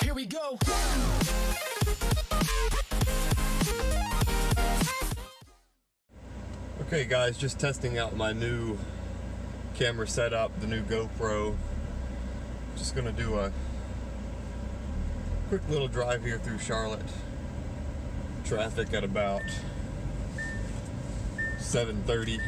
Here we go. Okay guys, just testing out my new camera setup, the new GoPro. Just gonna do a quick little drive here through Charlotte. Traffic at about 7:30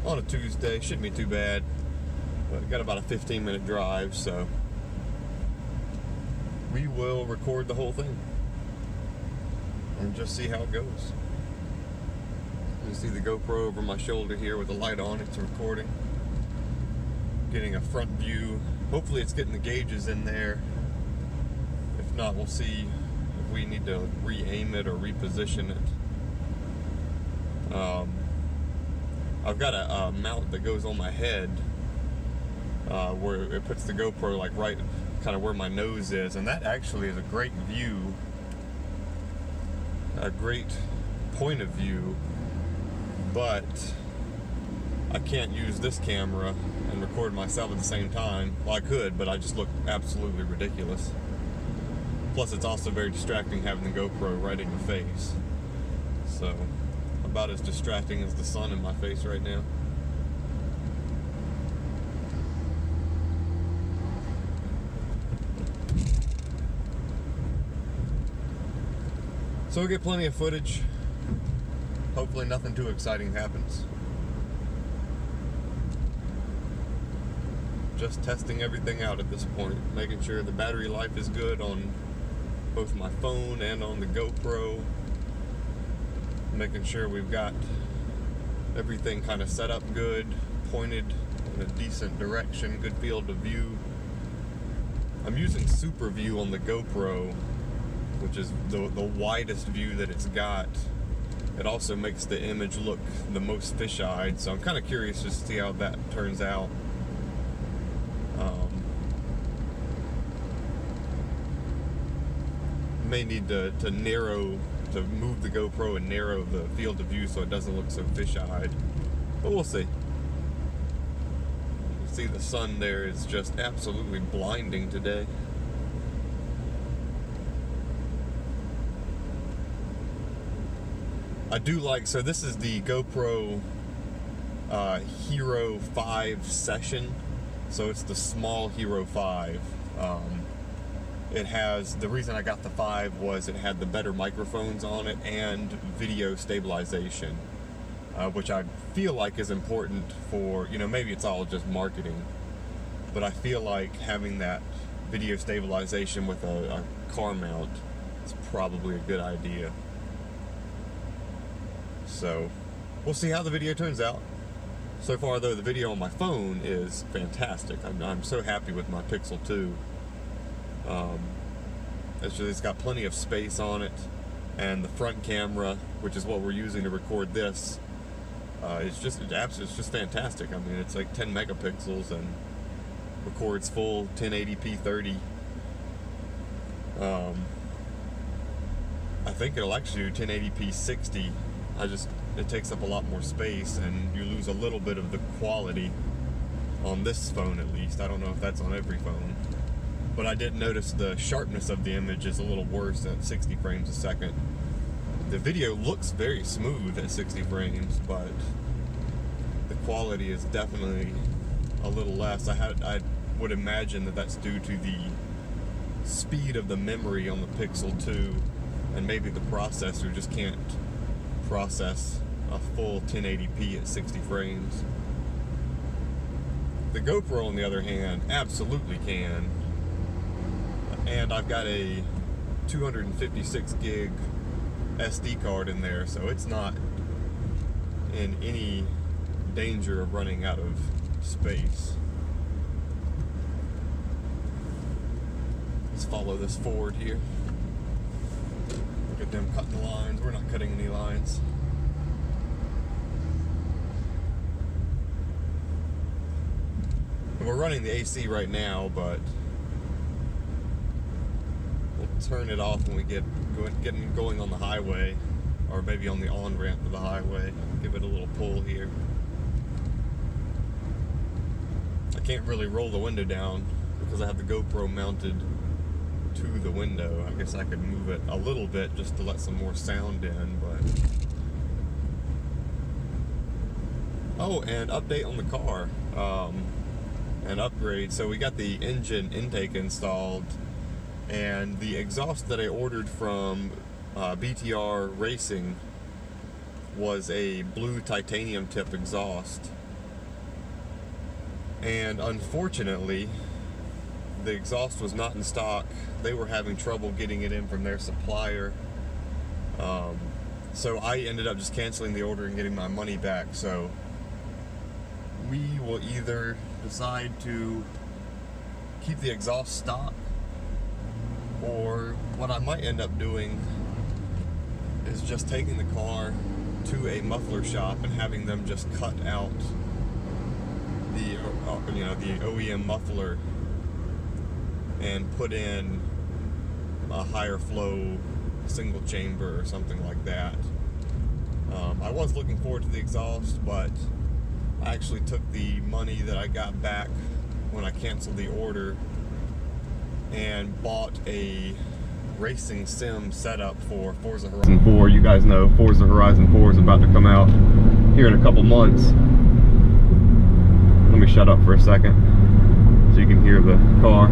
on a Tuesday. Shouldn't be too bad, but got about a 15-minute drive, so we will record the whole thing and just see how it goes. You see the GoPro over my shoulder here with the light on, it's recording. Getting a front view. Hopefully it's getting the gauges in there. If not, we'll see if we need to re-aim it or reposition it. I've got a mount that goes on my head where it puts the GoPro like right kind of where my nose is, and that actually is a great view, a great point of view. But I can't use this camera and record myself at the same time. Well, I could, but I just look absolutely ridiculous. Plus, it's also very distracting having the GoPro right in your face. So, about as distracting as the sun in my face right now. So we'll get plenty of footage. Hopefully nothing too exciting happens. Just testing everything out at this point, making sure the battery life is good on both my phone and on the GoPro, making sure we've got everything kind of set up good, pointed in a decent direction, good field of view. I'm using super view on the GoPro, which is the widest view that it's got. It also makes the image look the most fish-eyed, so I'm kind of curious just to see how that turns out. May need to move the GoPro and narrow the field of view so it doesn't look so fish-eyed, but we'll see. You can see the sun there is just absolutely blinding today. I do like, so this is the GoPro Hero 5 Session, so it's the small Hero 5. It has, the reason I got the 5 was it had the better microphones on it and video stabilization, which I feel like is important for, you know, maybe it's all just marketing, but I feel like having that video stabilization with a car mount is probably a good idea. So we'll see how the video turns out. So far though, the video on my phone is fantastic. I'm so happy with my Pixel 2. It's got plenty of space on it, and the front camera, which is what we're using to record this, it's just fantastic. I mean, it's like 10 megapixels and records full 1080p 30. I think it'll actually do 1080p 60. It takes up a lot more space, and you lose a little bit of the quality on this phone at least. I don't know if that's on every phone, but I did notice the sharpness of the image is a little worse at 60 frames a second. The video looks very smooth at 60 frames, but the quality is definitely a little less. I would imagine that that's due to the speed of the memory on the Pixel 2, and maybe the processor just can't process a full 1080p at 60 frames. The GoPro, on the other hand, absolutely can. And I've got a 256 gig SD card in there, so it's not in any danger of running out of space. Let's follow this Ford here. Look at them cutting lines. We're not cutting any lines. We're running the AC right now, but we'll turn it off when we get going on the highway, or maybe on the on-ramp to the highway. Give it a little pull here. I can't really roll the window down because I have the GoPro mounted to the window. I guess I could move it a little bit just to let some more sound in, but... Oh, and update on the car. An upgrade. So we got the engine intake installed, and the exhaust that I ordered from BTR Racing was a blue titanium tip exhaust. And unfortunately, the exhaust was not in stock. They were having trouble getting it in from their supplier. So I ended up just canceling the order and getting my money back. So we will either decide to keep the exhaust stock, or what I might end up doing is just taking the car to a muffler shop and having them just cut out the the OEM muffler and put in a higher flow single chamber or something like that. I was looking forward to the exhaust, but I actually took the money that I got back when I canceled the order and bought a racing sim setup for Forza Horizon 4. You guys know Forza Horizon 4 is about to come out here in a couple months. Let me shut up for a second so you can hear the car.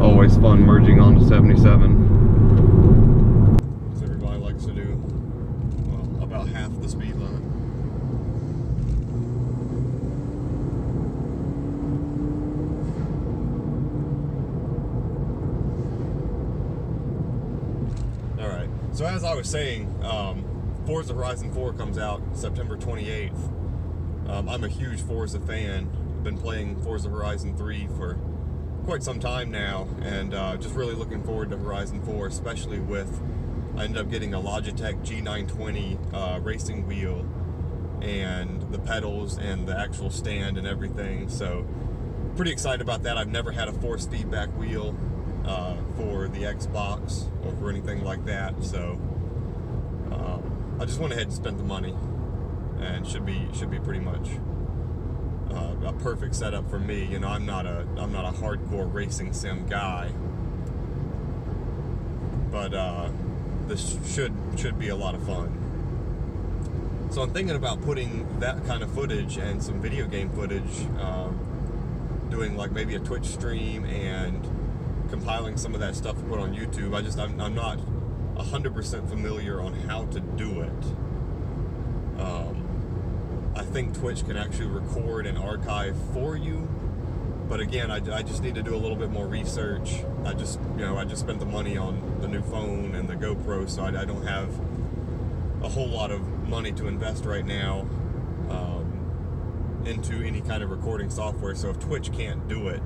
Always fun merging onto 77. As everybody likes to do, well, about half the speed limit. Alright, so as I was saying, Forza Horizon 4 comes out September 28th. I'm a huge Forza fan. I've been playing Forza Horizon 3 for quite some time now, and just really looking forward to Horizon 4, especially with, I ended up getting a Logitech G920 racing wheel and the pedals and the actual stand and everything, so pretty excited about that. I've never had a force feedback wheel for the Xbox or for anything like that, so I just went ahead and spent the money, and should be pretty much a perfect setup for me. You know, I'm not a hardcore racing sim guy, but this should be a lot of fun. So I'm thinking about putting that kind of footage and some video game footage, doing like maybe a Twitch stream and compiling some of that stuff to put on YouTube. I'm not 100% familiar on how to do it. I think Twitch can actually record and archive for you, but again, I just need to do a little bit more research. I just spent the money on the new phone and the GoPro, so I don't have a whole lot of money to invest right now into any kind of recording software. So if Twitch can't do it,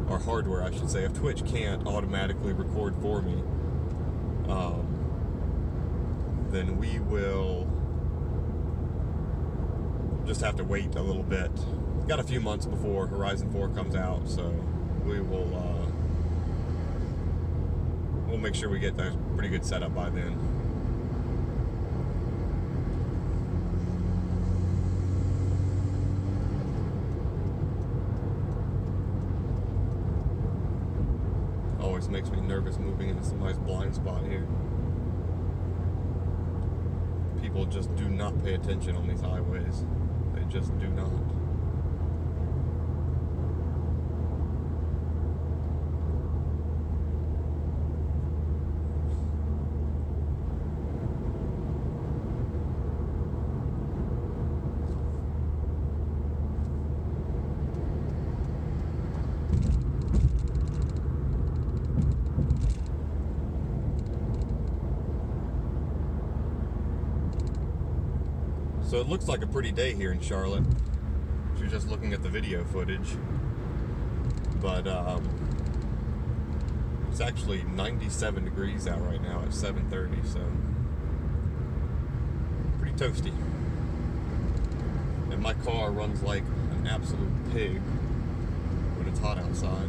or hardware I should say, if Twitch can't automatically record for me, then we will just have to wait a little bit. Got a few months before Horizon 4 comes out, so we will we'll make sure we get that pretty good setup by then. Always makes me nervous moving into somebody's blind spot here. People just do not pay attention on these highways. They just do not. So it looks like a pretty day here in Charlotte, if you're just looking at the video footage. But it's actually 97 degrees out right now at 7:30, so pretty toasty. And my car runs like an absolute pig when it's hot outside.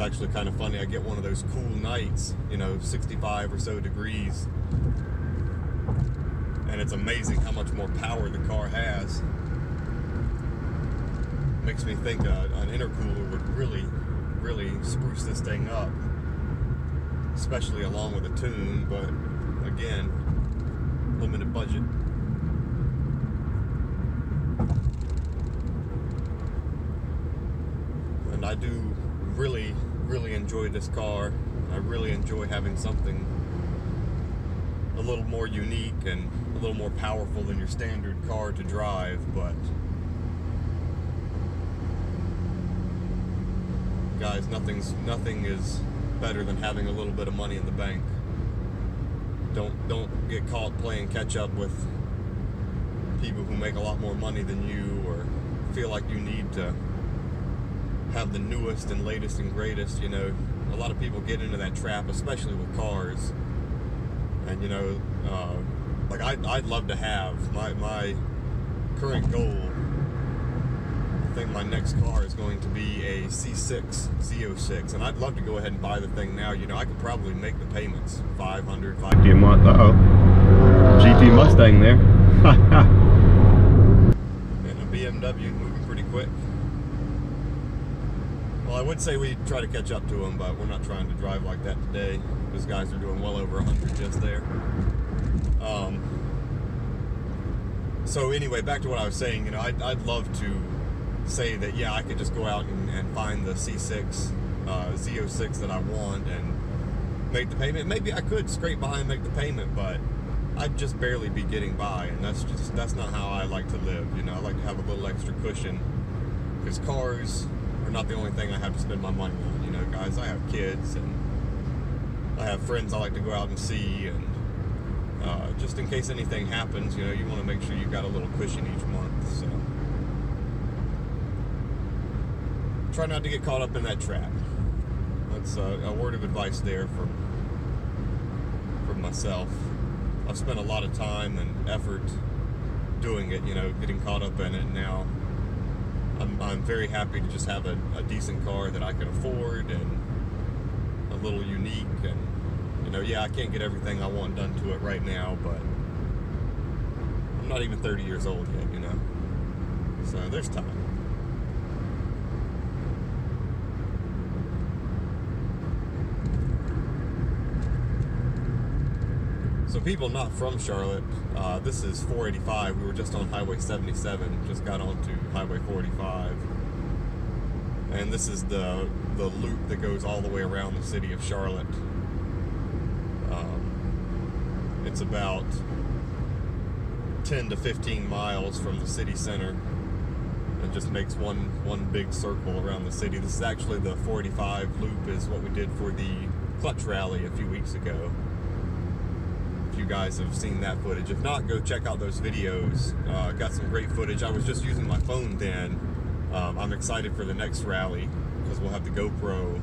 actually kind of funny. I get one of those cool nights, you know, 65 or so degrees, and it's amazing how much more power the car has. Makes me think an intercooler would really spruce this thing up, especially along with a tune, but again, limited budget. And I do really enjoy this car. I really enjoy having something a little more unique and a little more powerful than your standard car to drive, but guys, nothing is better than having a little bit of money in the bank. Don't get caught playing catch up with people who make a lot more money than you, or feel like you need to have the newest and latest and greatest. You know, a lot of people get into that trap, especially with cars. And you know, like I'd love to have my current goal. I think my next car is going to be a C6 Z06, and I'd love to go ahead and buy the thing now. You know, I could probably make the payments $500 a month. GT Mustang there. And a BMW moving pretty quick. Well, I would say we try to catch up to them, but we're not trying to drive like that today. Those guys are doing well over 100 just there. So anyway, back to what I was saying. You know, I'd love to say that, yeah, I could just go out and find the C6 Z06 that I want and make the payment. Maybe I could scrape by and make the payment, but I'd just barely be getting by, and that's not how I like to live. You know, I like to have a little extra cushion, because cars are not the only thing I have to spend my money on. You know, guys, I have kids and I have friends I like to go out and see, and just in case anything happens, you know, you want to make sure you've got a little cushion each month. So try not to get caught up in that trap. That's a word of advice there from myself. I've spent a lot of time and effort doing it, you know, getting caught up in it. And now I'm very happy to just have a decent car that I can afford and a little unique. And you know, yeah, I can't get everything I want done to it right now, but I'm not even 30 years old yet, you know, so there's time. So people not from Charlotte, this is 485. We were just on Highway 77, just got onto Highway 45. And this is the loop that goes all the way around the city of Charlotte. It's about 10 to 15 miles from the city center, and just makes one big circle around the city. This is actually the 45 loop, is what we did for the clutch rally a few weeks ago. You guys have seen that footage. If not, go check out those videos. Got some great footage. I was just using my phone then. I'm excited for the next rally because we'll have the GoPro,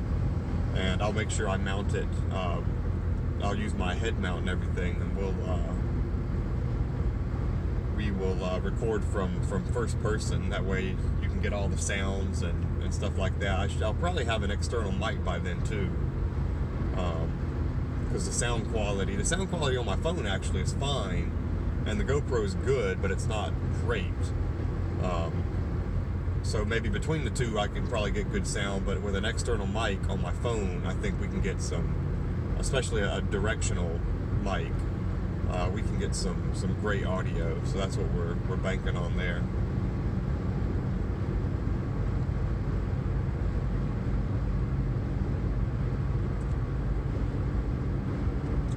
and I'll make sure I mount it. I'll use my head mount and everything, and we will record from first person. That way you can get all the sounds and stuff like that. I'll probably have an external mic by then too. Because the sound quality on my phone actually is fine, and the GoPro is good, but it's not great. So maybe between the two I can probably get good sound, but with an external mic on my phone, I think we can get some, especially a directional mic, we can get some great audio. So that's what we're banking on there.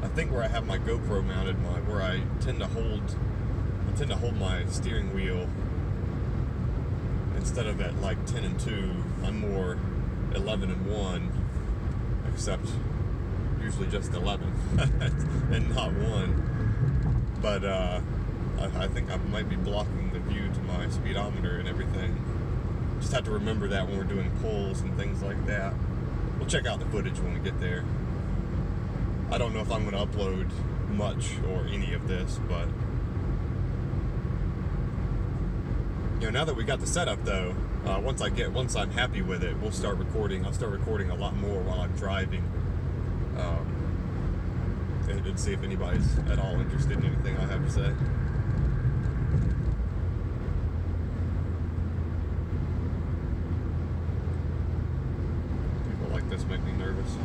I think where I have my GoPro mounted, where I tend to hold my steering wheel, instead of at like 10 and 2, I'm more 11 and 1, except usually just 11 and not 1. But I think I might be blocking the view to my speedometer and everything. Just have to remember that when we're doing pulls and things like that. We'll check out the footage when we get there. I don't know if I'm going to upload much or any of this, but now that we got the setup though, once I'm happy with it, we'll start recording. I'll start recording a lot more while I'm driving, and see if anybody's at all interested in anything I have to say. People like this make me nervous.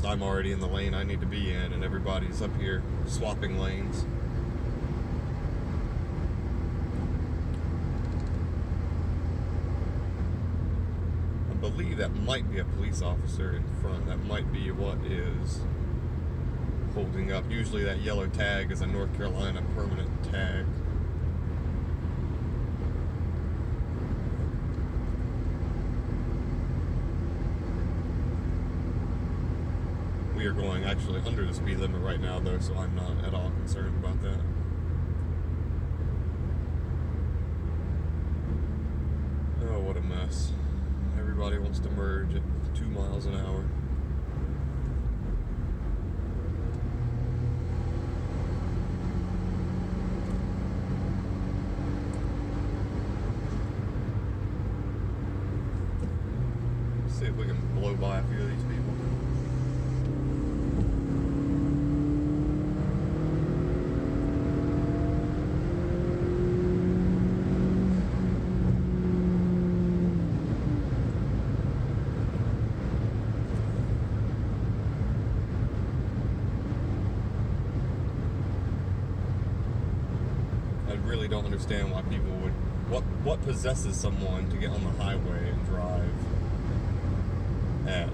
I'm already in the lane I need to be in, and everybody's up here swapping lanes. I believe that might be a police officer in front. That might be what is holding up. Usually that yellow tag is a North Carolina permanent tag. We are going actually under the speed limit right now though, so I'm not at all concerned about that. Oh, what a mess. Everybody wants to merge at 2 miles an hour. Let's see if we can blow by a few of these people. Really don't understand why people would, what possesses someone to get on the highway and drive at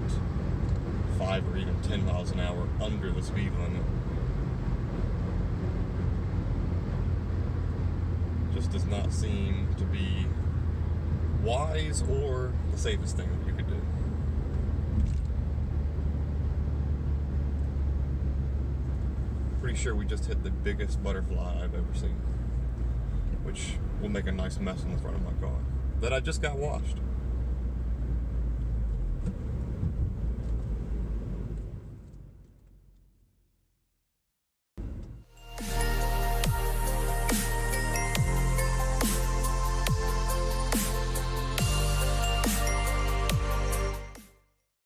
5 or even 10 miles an hour under the speed limit. Just does not seem to be wise or the safest thing that you could do. Pretty sure we just hit the biggest butterfly I've ever seen, which will make a nice mess in the front of my car that I just got washed.